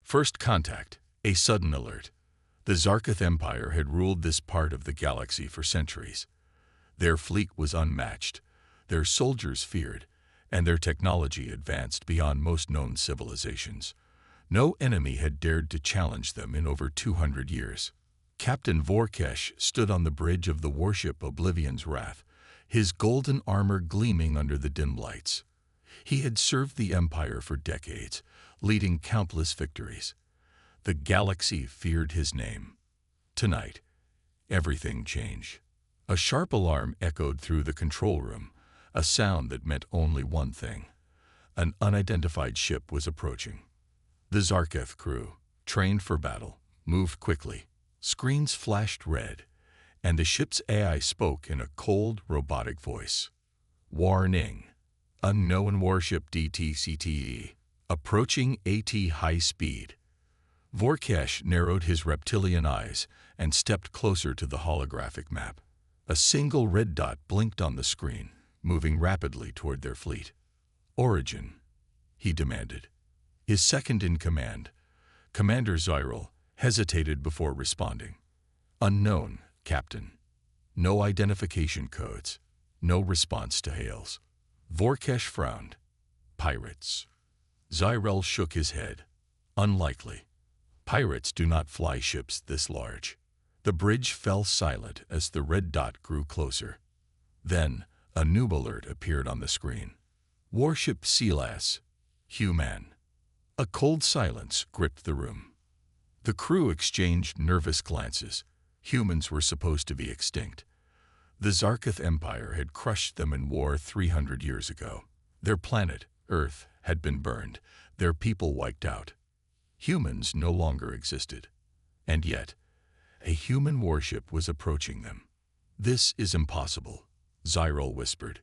First contact, a sudden alert. The Zarketh Empire had ruled this part of the galaxy for centuries. Their fleet was unmatched, their soldiers feared, and their technology advanced beyond most known civilizations. No enemy had dared to challenge them in over 200 years. Captain Vorkesh stood on the bridge of the warship Oblivion's Wrath, his golden armor gleaming under the dim lights. He had served the Empire for decades, leading countless victories. The galaxy feared his name. Tonight, everything changed. A sharp alarm echoed through the control room, a sound that meant only one thing. An unidentified ship was approaching. The Zarketh crew, trained for battle, moved quickly. Screens flashed red, and the ship's AI spoke in a cold, robotic voice. Warning. Unknown warship DTCTE. Approaching AT high speed. Vorkesh narrowed his reptilian eyes and stepped closer to the holographic map. A single red dot blinked on the screen, moving rapidly toward their fleet. Origin, he demanded. His second in command, Commander Zyril, hesitated before responding. Unknown, Captain. No identification codes. No response to hails. Vorkesh frowned. Pirates. Zyril shook his head. Unlikely. Pirates do not fly ships this large. The bridge fell silent as the red dot grew closer. Then, a new alert appeared on the screen. Warship Silas. Human. A cold silence gripped the room. The crew exchanged nervous glances. Humans were supposed to be extinct. The Zarketh Empire had crushed them in war 300 years ago. Their planet, Earth, had been burned, their people wiped out. Humans no longer existed. And yet, a human warship was approaching them. This is impossible, Zyril whispered.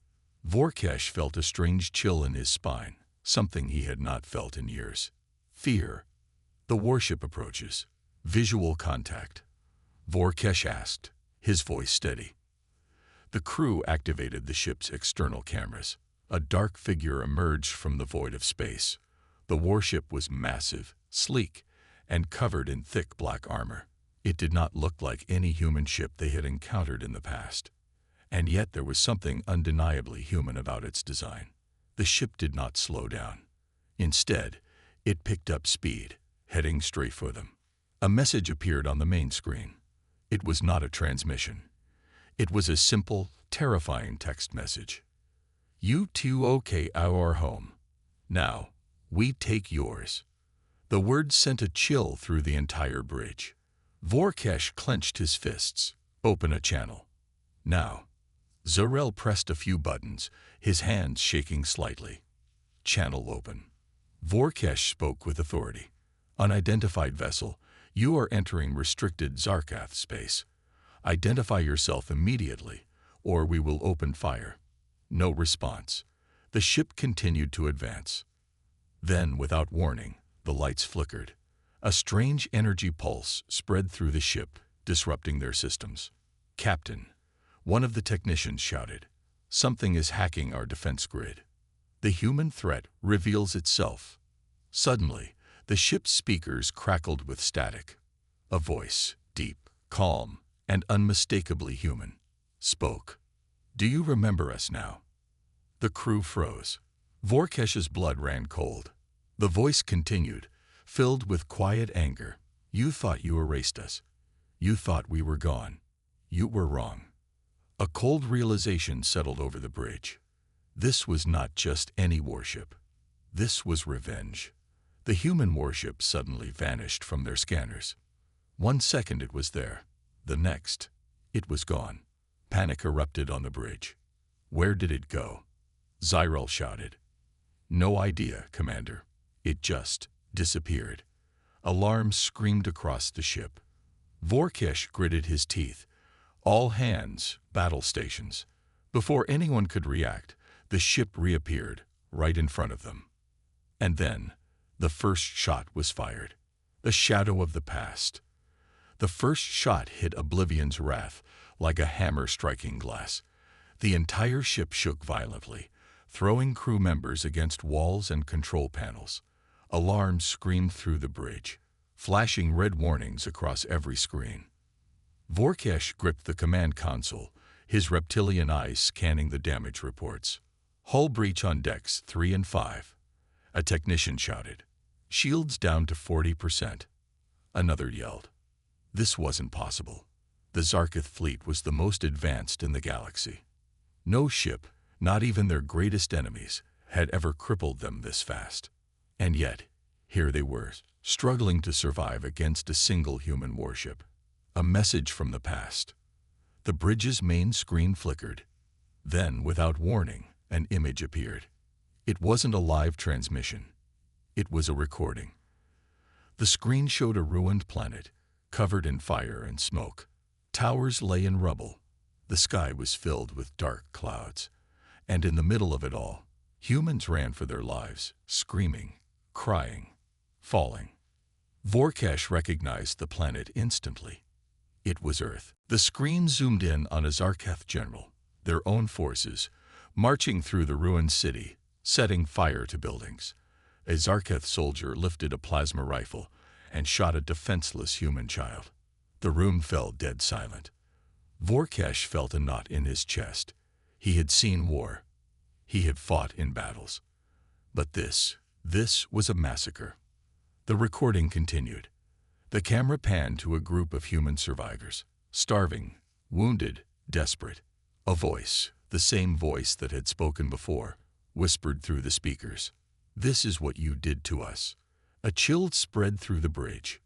Vorkesh felt a strange chill in his spine, something he had not felt in years. Fear. The warship approaches. Visual contact. Vorkesh asked, his voice steady. The crew activated the ship's external cameras. A dark figure emerged from the void of space. The warship was massive, sleek, and covered in thick black armor. It did not look like any human ship they had encountered in the past. And yet there was something undeniably human about its design. The ship did not slow down. Instead, it picked up speed, heading straight for them. A message appeared on the main screen. It was not a transmission. It was a simple, terrifying text message. You two okay our home. Now, we take yours. The words sent a chill through the entire bridge. Vorkesh clenched his fists. Open a channel. Now. Zyril pressed a few buttons, his hands shaking slightly. Channel open. Vorkesh spoke with authority. Unidentified vessel, you are entering restricted Zarketh space. Identify yourself immediately, or we will open fire. No response. The ship continued to advance. Then, without warning, the lights flickered. A strange energy pulse spread through the ship, disrupting their systems. Captain, one of the technicians shouted, something is hacking our defense grid. The human threat reveals itself. Suddenly, the ship's speakers crackled with static. A voice, deep, calm, and unmistakably human, spoke. Do you remember us now? The crew froze. Vorkesh's blood ran cold. The voice continued, filled with quiet anger. You thought you erased us. You thought we were gone. You were wrong. A cold realization settled over the bridge. This was not just any warship. This was revenge. The human warship suddenly vanished from their scanners. 1 second it was there. The next, it was gone. Panic erupted on the bridge. Where did it go? Zyril shouted. No idea, Commander. It just disappeared. Alarms screamed across the ship. Vorkesh gritted his teeth. All hands, battle stations. Before anyone could react, the ship reappeared, right in front of them. And then, the first shot was fired. The shadow of the past. The first shot hit Oblivion's Wrath, like a hammer striking glass. The entire ship shook violently, throwing crew members against walls and control panels. Alarms screamed through the bridge, flashing red warnings across every screen. Vorkesh gripped the command console, his reptilian eyes scanning the damage reports. Hull breach on decks 3 and 5. A technician shouted. Shields down to 40%. Another yelled. This wasn't possible. The Zarketh fleet was the most advanced in the galaxy. No ship, not even their greatest enemies, had ever crippled them this fast. And yet, here they were, struggling to survive against a single human warship. A message from the past. The bridge's main screen flickered. Then, without warning, an image appeared. It wasn't a live transmission. It was a recording. The screen showed a ruined planet, covered in fire and smoke. Towers lay in rubble. The sky was filled with dark clouds. And in the middle of it all, humans ran for their lives, screaming, crying, falling. Vorkesh recognized the planet instantly. It was Earth. The screen zoomed in on a Zarketh general, their own forces, marching through the ruined city, setting fire to buildings. A Zarketh soldier lifted a plasma rifle and shot a defenseless human child. The room fell dead silent. Vorkesh felt a knot in his chest. He had seen war. He had fought in battles. But this was a massacre. The recording continued. The camera panned to a group of human survivors, starving, wounded, desperate. A voice, the same voice that had spoken before, whispered through the speakers. This is what you did to us. A chill spread through the bridge.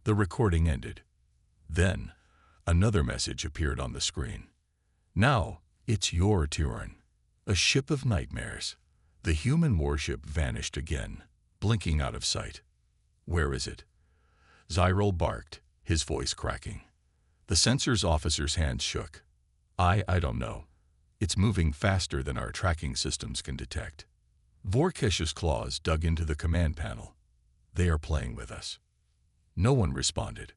The recording ended. Then, another message appeared on the screen. Now, it's your turn. A ship of nightmares. The human warship vanished again, blinking out of sight. Where is it? Zyril barked, his voice cracking. The sensors officer's hands shook. I don't know. It's moving faster than our tracking systems can detect. Vorkesh's claws dug into the command panel. They are playing with us. No one responded,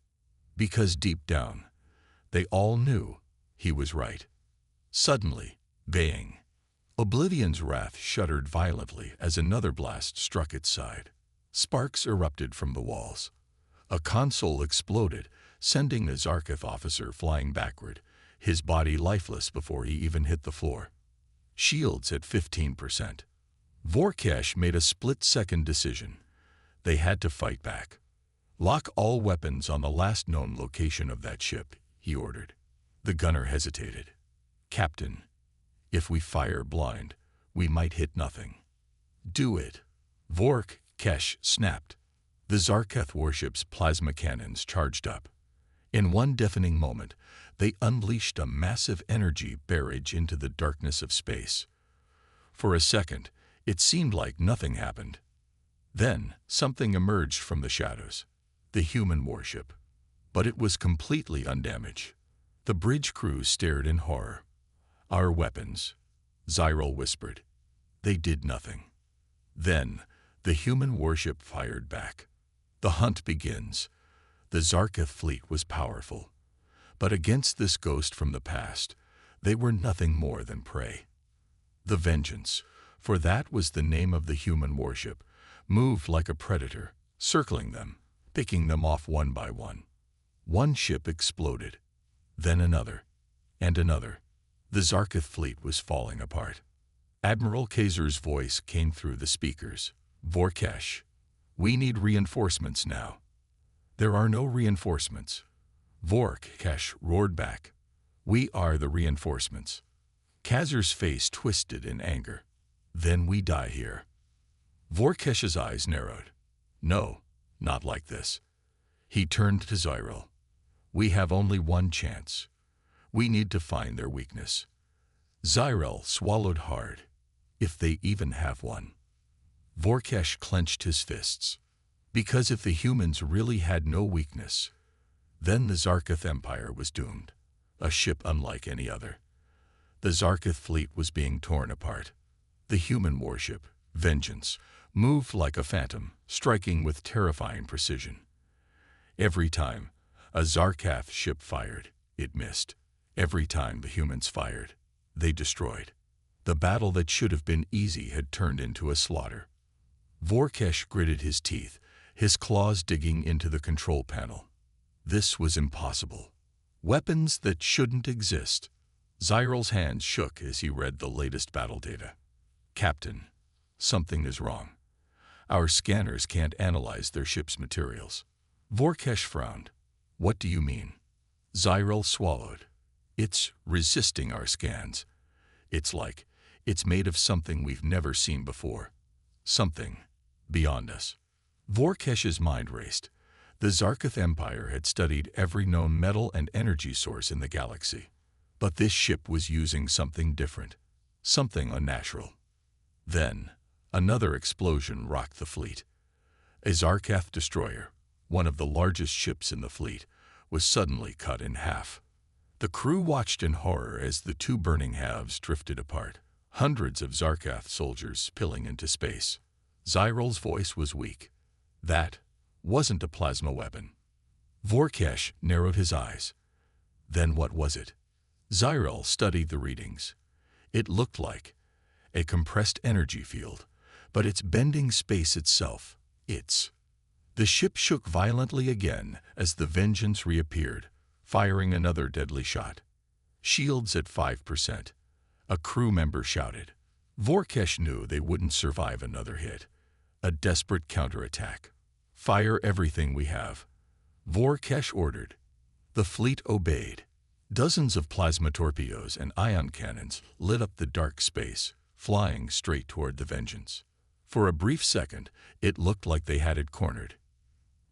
because deep down, they all knew he was right. Suddenly, baying. Oblivion's wrath shuddered violently as another blast struck its side. Sparks erupted from the walls. A console exploded, sending the Zarketh officer flying backward, his body lifeless before he even hit the floor. Shields at 15%. Vorkesh made a split-second decision. They had to fight back. Lock all weapons on the last known location of that ship, he ordered. The gunner hesitated. Captain, if we fire blind, we might hit nothing. Do it. Vorkesh snapped. The Zarketh warship's plasma cannons charged up. In one deafening moment, they unleashed a massive energy barrage into the darkness of space. For a second, it seemed like nothing happened. Then, something emerged from the shadows. The human warship. But it was completely undamaged. The bridge crew stared in horror. Our weapons, Zyril whispered. They did nothing. Then, the human warship fired back. The hunt begins. The Zarketh fleet was powerful. But against this ghost from the past, they were nothing more than prey. The Vengeance, for that was the name of the human warship, moved like a predator, circling them, picking them off one by one. One ship exploded, then another, and another. The Zarketh fleet was falling apart. Admiral Kazer's voice came through the speakers. Vorkesh, we need reinforcements now. There are no reinforcements. Vorkesh roared back. We are the reinforcements. Kazer's face twisted in anger. Then we die here. Vorkesh's eyes narrowed. No, not like this. He turned to Zyril. We have only one chance. We need to find their weakness. Zyril swallowed hard, if they even have one. Vorkesh clenched his fists. Because if the humans really had no weakness, then the Zarketh Empire was doomed, a ship unlike any other. The Zarketh fleet was being torn apart. The human warship, Vengeance, moved like a phantom, striking with terrifying precision. Every time a Zarketh ship fired, it missed. Every time the humans fired, they destroyed. The battle that should have been easy had turned into a slaughter. Vorkesh gritted his teeth, his claws digging into the control panel. This was impossible. Weapons that shouldn't exist. Zyral's hands shook as he read the latest battle data. Captain, something is wrong. Our scanners can't analyze their ship's materials. Vorkesh frowned. What do you mean? Zyral swallowed. It's resisting our scans. It's made of something we've never seen before. Something beyond us. Vorkesh's mind raced. The Zarketh Empire had studied every known metal and energy source in the galaxy. But this ship was using something different. Something unnatural. Then, another explosion rocked the fleet. A Zarketh destroyer, one of the largest ships in the fleet, was suddenly cut in half. The crew watched in horror as the two burning halves drifted apart. Hundreds of Zarketh soldiers spilling into space. Zyral's voice was weak. That wasn't a plasma weapon. Vorkesh narrowed his eyes. Then what was it? Zyral studied the readings. It looked like a compressed energy field, but it's bending space itself. The ship shook violently again as the Vengeance reappeared, firing another deadly shot. Shields at 5%. A crew member shouted. Vorkesh knew they wouldn't survive another hit. A desperate counterattack. Fire everything we have. Vorkesh ordered. The fleet obeyed. Dozens of plasma torpedoes and ion cannons lit up the dark space, flying straight toward the Vengeance. For a brief second, it looked like they had it cornered.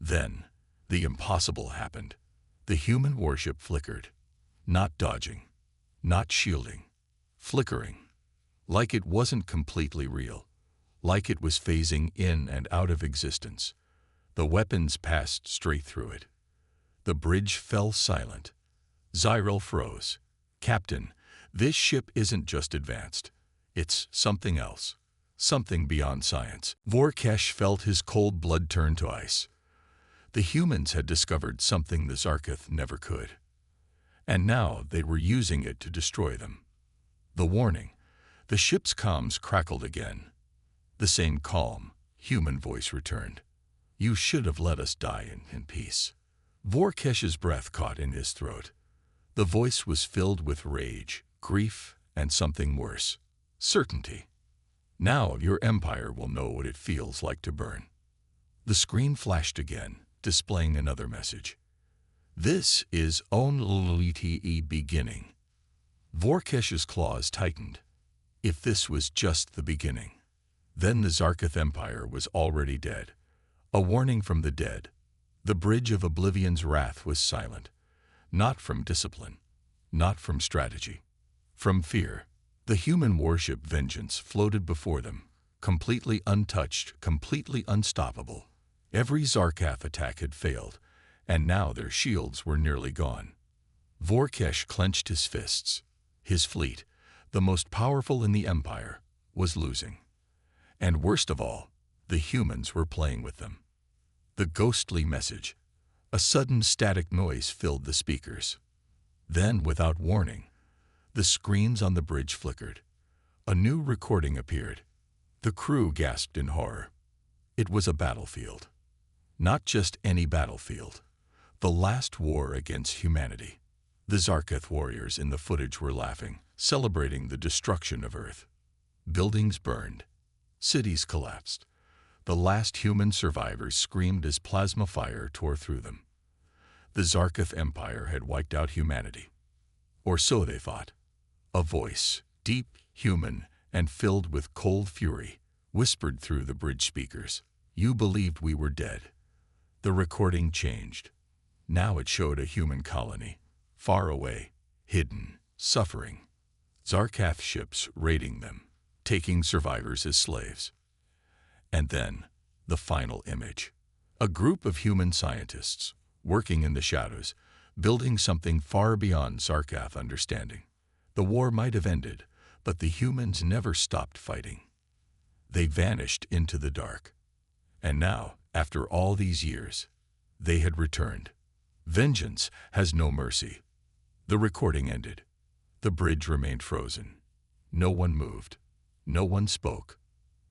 Then, the impossible happened. The human warship flickered. Not dodging. Not shielding. Flickering. Like it wasn't completely real. Like it was phasing in and out of existence. The weapons passed straight through it. The bridge fell silent. Zyral froze. Captain, this ship isn't just advanced. It's something else. Something beyond science. Vorkesh felt his cold blood turn to ice. The humans had discovered something the Zarketh never could. And now they were using it to destroy them. The warning. The ship's comms crackled again. The same calm, human voice returned. You should have let us die in peace. Vorkesh's breath caught in his throat. The voice was filled with rage, grief, and something worse. Certainty. Now your empire will know what it feels like to burn. The screen flashed again, displaying another message. This is only the beginning. Vorkesh's claws tightened. If this was just the beginning, then the Zarketh Empire was already dead. A warning from the dead. The bridge of Oblivion's wrath was silent. Not from discipline. Not from strategy. From fear. The human warship Vengeance floated before them, completely untouched, completely unstoppable. Every Zarketh attack had failed, and now their shields were nearly gone. Vorkesh clenched his fists. His fleet, the most powerful in the Empire, was losing. And worst of all, the humans were playing with them. The ghostly message. A sudden static noise filled the speakers. Then, without warning, the screens on the bridge flickered. A new recording appeared. The crew gasped in horror. It was a battlefield. Not just any battlefield. The last war against humanity. The Zarketh warriors in the footage were laughing, celebrating the destruction of Earth. Buildings burned. Cities collapsed. The last human survivors screamed as plasma fire tore through them. The Zarketh Empire had wiped out humanity. Or so they thought. A voice, deep, human, and filled with cold fury, whispered through the bridge speakers. You believed we were dead. The recording changed. Now it showed a human colony, far away, hidden, suffering. Zarketh ships raiding them, taking survivors as slaves. And then, the final image. A group of human scientists, working in the shadows, building something far beyond Zarketh understanding. The war might have ended, but the humans never stopped fighting. They vanished into the dark. And now, after all these years, they had returned. Vengeance has no mercy. The recording ended. The bridge remained frozen. No one moved. No one spoke.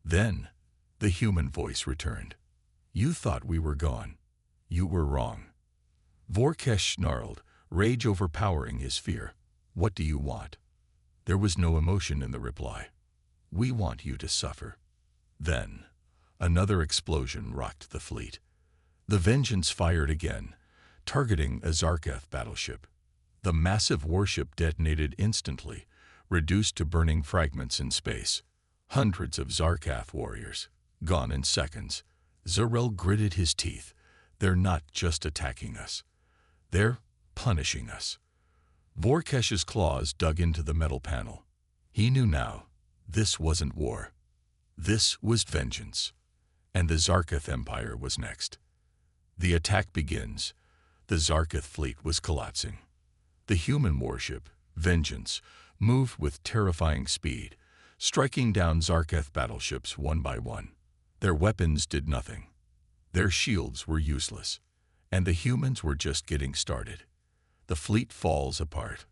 Then, The human voice returned. You thought we were gone. You were wrong. Vorkesh snarled, rage overpowering his fear. What do you want? There was no emotion in the reply. We want you to suffer. Then, another explosion rocked the fleet. The Vengeance fired again, targeting a Zarketh battleship. The massive warship detonated instantly, reduced to burning fragments in space. Hundreds of Zarketh warriors, gone in seconds. Zarel gritted his teeth. They're not just attacking us. They're punishing us. Vorkesh's claws dug into the metal panel. He knew now, this wasn't war. This was vengeance. And the Zarketh Empire was next. The attack begins. The Zarketh fleet was collapsing. The human warship, Vengeance, moved with terrifying speed, striking down Zarketh battleships one by one. Their weapons did nothing. Their shields were useless, and the humans were just getting started. The fleet falls apart.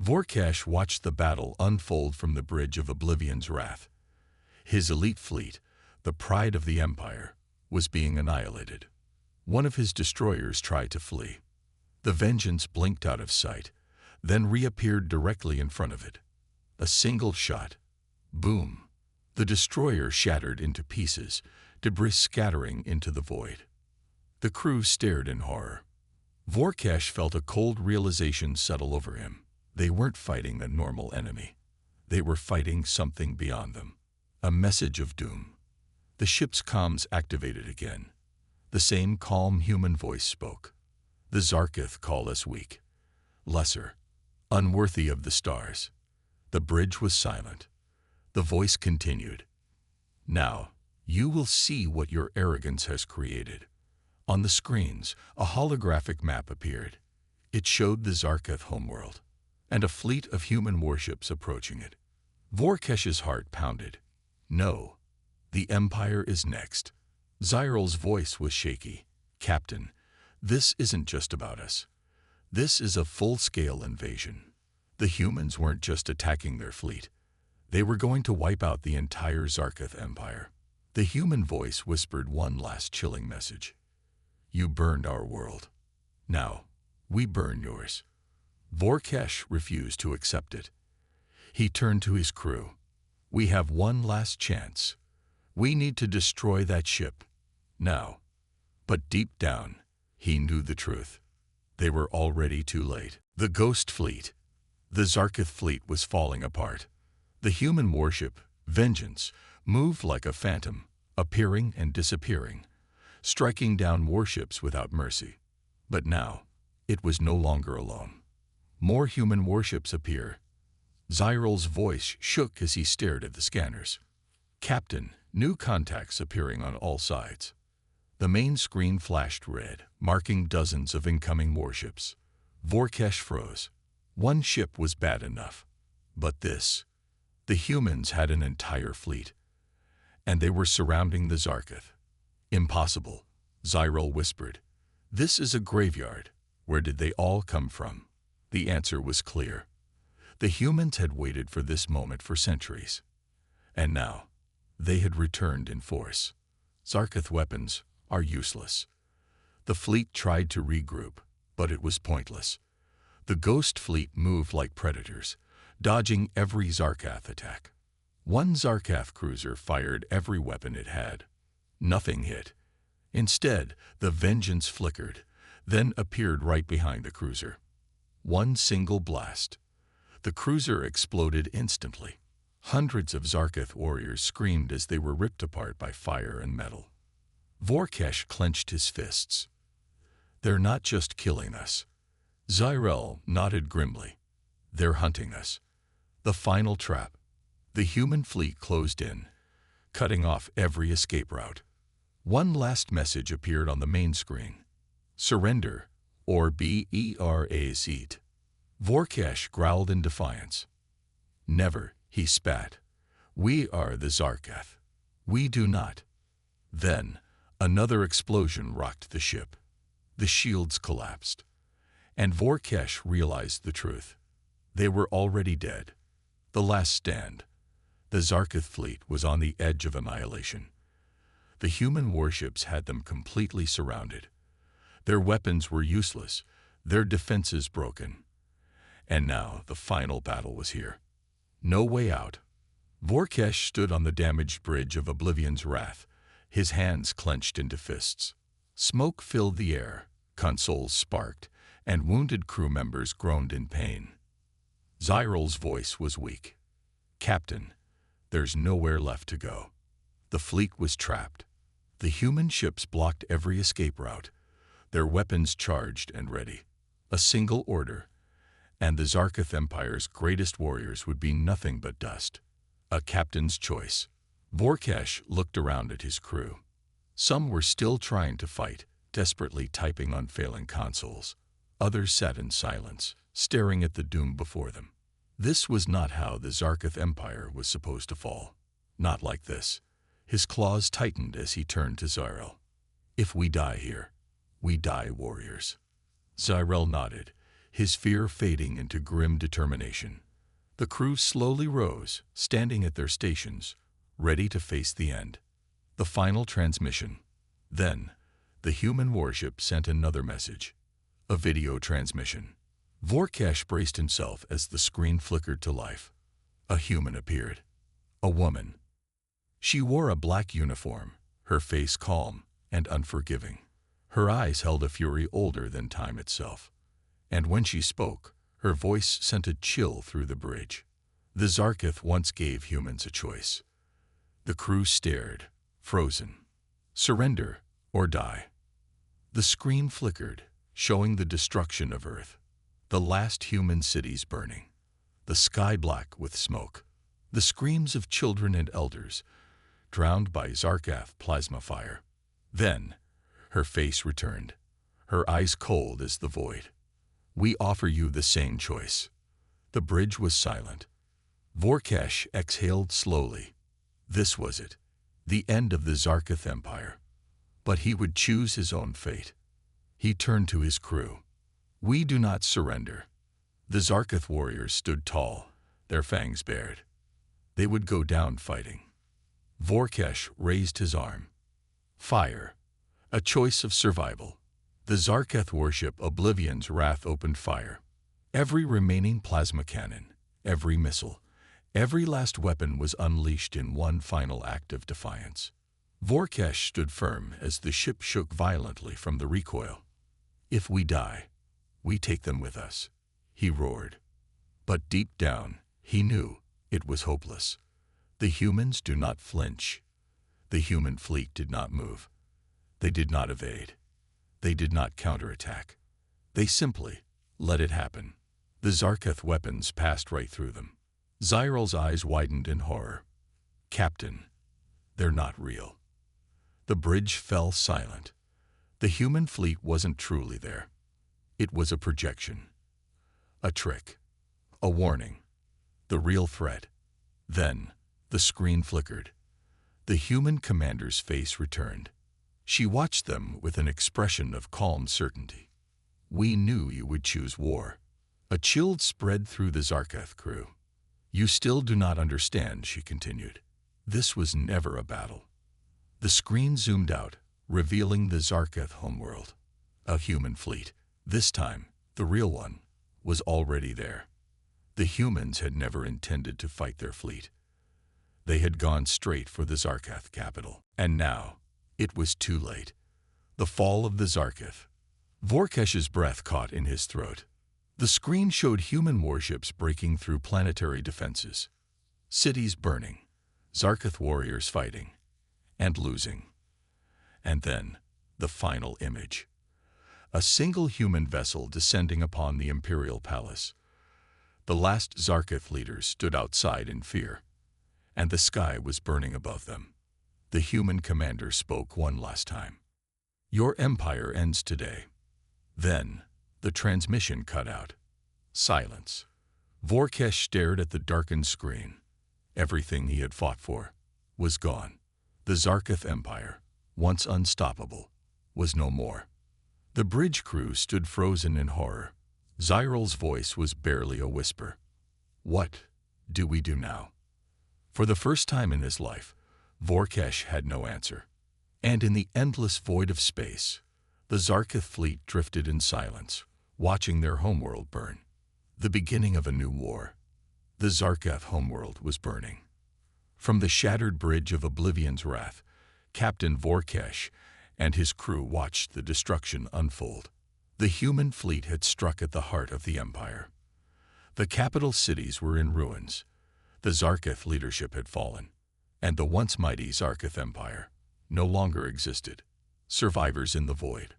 Vorkesh watched the battle unfold from the bridge of Oblivion's wrath. His elite fleet, the pride of the Empire, was being annihilated. One of his destroyers tried to flee. The Vengeance blinked out of sight, then reappeared directly in front of it. A single shot. Boom. The destroyer shattered into pieces, debris scattering into the void. The crew stared in horror. Vorkesh felt a cold realization settle over him. They weren't fighting a normal enemy. They were fighting something beyond them. A message of doom. The ship's comms activated again. The same calm human voice spoke. The Zarketh call us weak, lesser, unworthy of the stars. The bridge was silent. The voice continued. Now, you will see what your arrogance has created. On the screens, a holographic map appeared. It showed the Zarketh homeworld, and a fleet of human warships approaching it. Vorkesh's heart pounded. No, the Empire is next. Zyral's voice was shaky. Captain, this isn't just about us. This is a full-scale invasion. The humans weren't just attacking their fleet. They were going to wipe out the entire Zarketh Empire. The human voice whispered one last chilling message. You burned our world. Now, we burn yours. Vorkesh refused to accept it. He turned to his crew. We have one last chance. We need to destroy that ship. Now. But deep down, he knew the truth. They were already too late. The Ghost Fleet. The Zarketh fleet was falling apart. The human warship, Vengeance, moved like a phantom, appearing and disappearing, striking down warships without mercy. But now, it was no longer alone. More human warships appear. Zyral's voice shook as he stared at the scanners. Captain, new contacts appearing on all sides. The main screen flashed red, marking dozens of incoming warships. Vorkesh froze. One ship was bad enough. But this. The humans had an entire fleet. And they were surrounding the Zarketh. Impossible, Zyral whispered. This is a graveyard. Where did they all come from? The answer was clear. The humans had waited for this moment for centuries. And now, they had returned in force. Zarketh weapons are useless. The fleet tried to regroup, but it was pointless. The Ghost Fleet moved like predators, dodging every Zarketh attack. One Zarketh cruiser fired every weapon it had. Nothing hit. Instead, the Vengeance flickered, then appeared right behind the cruiser. One single blast. The cruiser exploded instantly. Hundreds of Zarketh warriors screamed as they were ripped apart by fire and metal. Vorkesh clenched his fists. They're not just killing us. Zyral nodded grimly. They're hunting us. The final trap. The human fleet closed in, cutting off every escape route. One last message appeared on the main screen. Surrender, or be erased. Vorkesh growled in defiance. Never, he spat. We are the Zarketh. We do not. Then, another explosion rocked the ship. The shields collapsed. And Vorkesh realized the truth. They were already dead. The last stand. The Zarketh fleet was on the edge of annihilation. The human warships had them completely surrounded. Their weapons were useless, their defenses broken. And now the final battle was here. No way out. Vorkesh stood on the damaged bridge of Oblivion's wrath, his hands clenched into fists. Smoke filled the air, consoles sparked, and wounded crew members groaned in pain. Zyral's voice was weak. "Captain, there's nowhere left to go." The fleet was trapped. The human ships blocked every escape route, their weapons charged and ready. A single order, and the Zarketh Empire's greatest warriors would be nothing but dust. A captain's choice. Vorkesh looked around at his crew. Some were still trying to fight, desperately typing on failing consoles. Others sat in silence, staring at the doom before them. This was not how the Zarketh Empire was supposed to fall. Not like this. His claws tightened as he turned to Zyral. "If we die here, we die warriors." Zyral nodded, his fear fading into grim determination. The crew slowly rose, standing at their stations, ready to face the end. The final transmission. Then, the human warship sent another message. A video transmission. Vorkesh braced himself as the screen flickered to life. A human appeared. A woman. She wore a black uniform, her face calm and unforgiving. Her eyes held a fury older than time itself. And when she spoke, her voice sent a chill through the bridge. The Zarketh once gave humans a choice. The crew stared, frozen. Surrender or die. The screen flickered, showing the destruction of Earth. The last human cities burning. The sky black with smoke. The screams of children and elders, drowned by Zarkath plasma fire. Then, her face returned, her eyes cold as the void. "We offer you the same choice." The bridge was silent. Vorkesh exhaled slowly. This was it, the end of the Zarketh Empire. But he would choose his own fate. He turned to his crew. "We do not surrender." The Zarketh warriors stood tall, their fangs bared. They would go down fighting. Vorkesh raised his arm. Fire. A choice of survival. The Zarketh warship Oblivion's wrath opened fire. Every remaining plasma cannon, every missile, every last weapon was unleashed in one final act of defiance. Vorkesh stood firm as the ship shook violently from the recoil. "If we die, we take them with us," he roared. But deep down, he knew it was hopeless. The humans do not flinch. The human fleet did not move. They did not evade. They did not counterattack. They simply let it happen. The Zarketh weapons passed right through them. Zyral's eyes widened in horror. "Captain, they're not real." The bridge fell silent. The human fleet wasn't truly there. It was a projection. A trick. A warning. The real threat. Then, the screen flickered. The human commander's face returned. She watched them with an expression of calm certainty. "We knew you would choose war." A chill spread through the Zarketh crew. "You still do not understand," she continued. "This was never a battle." The screen zoomed out, revealing the Zarketh homeworld. A human fleet. This time, the real one, was already there. The humans had never intended to fight their fleet. They had gone straight for the Zarketh capital. And now, it was too late. The fall of the Zarketh. Vorkesh's breath caught in his throat. The screen showed human warships breaking through planetary defenses. Cities burning. Zarketh warriors fighting. And losing. And then, the final image. A single human vessel descending upon the Imperial Palace. The last Zarketh leaders stood outside in fear, and the sky was burning above them. The human commander spoke one last time. "Your empire ends today." Then, the transmission cut out. Silence. Vorkesh stared at the darkened screen. Everything he had fought for was gone. The Zarketh Empire, once unstoppable, was no more. The bridge crew stood frozen in horror. Zyral's voice was barely a whisper. "What do we do now?" For the first time in his life, Vorkesh had no answer. And in the endless void of space, the Zarketh fleet drifted in silence, watching their homeworld burn. The beginning of a new war. The Zarketh homeworld was burning. From the shattered bridge of Oblivion's wrath, Captain Vorkesh and his crew watched the destruction unfold. The human fleet had struck at the heart of the Empire. The capital cities were in ruins. The Zarketh leadership had fallen, and the once mighty Zarketh Empire no longer existed. Survivors in the void.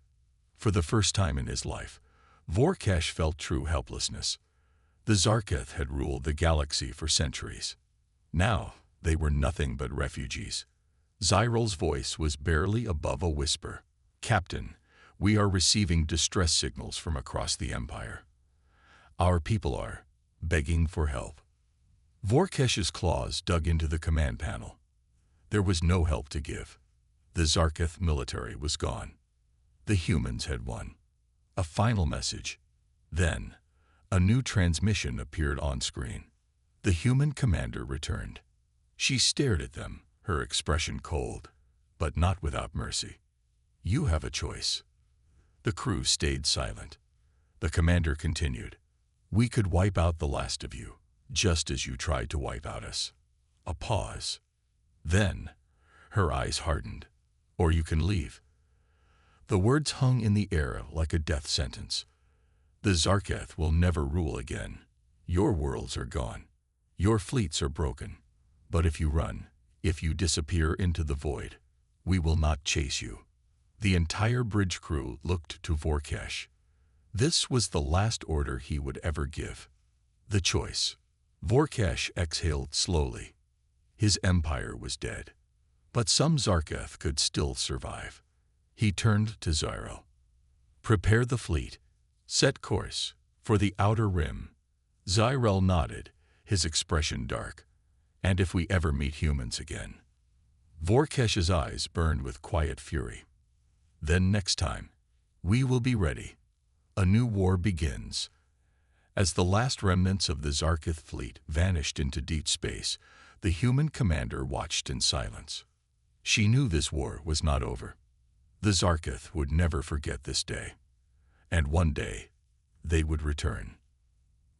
For the first time in his life, Vorkesh felt true helplessness. The Zarketh had ruled the galaxy for centuries. Now, they were nothing but refugees. Zyral's voice was barely above a whisper. "Captain, we are receiving distress signals from across the Empire. Our people are begging for help." Vorkesh's claws dug into the command panel. There was no help to give. The Zarketh military was gone. The humans had won. A final message. Then, a new transmission appeared on screen. The human commander returned. She stared at them, her expression cold, but not without mercy. "You have a choice." The crew stayed silent. The commander continued. "We could wipe out the last of you, just as you tried to wipe out us." A pause. Then, her eyes hardened. "Or you can leave." The words hung in the air like a death sentence. "The Zarketh will never rule again. Your worlds are gone. Your fleets are broken. But if you run, if you disappear into the void, we will not chase you." The entire bridge crew looked to Vorkesh. This was the last order he would ever give. The choice. Vorkesh exhaled slowly. His empire was dead. But some Zarketh could still survive. He turned to Zyral. "Prepare the fleet. Set course for the outer rim." Zyral nodded, his expression dark. "And if we ever meet humans again." Vorkesh's eyes burned with quiet fury. "Then next time, we will be ready. A new war begins." As the last remnants of the Zarketh fleet vanished into deep space, the human commander watched in silence. She knew this war was not over. The Zarketh would never forget this day. And one day, they would return.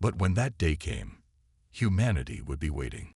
But when that day came, humanity would be waiting.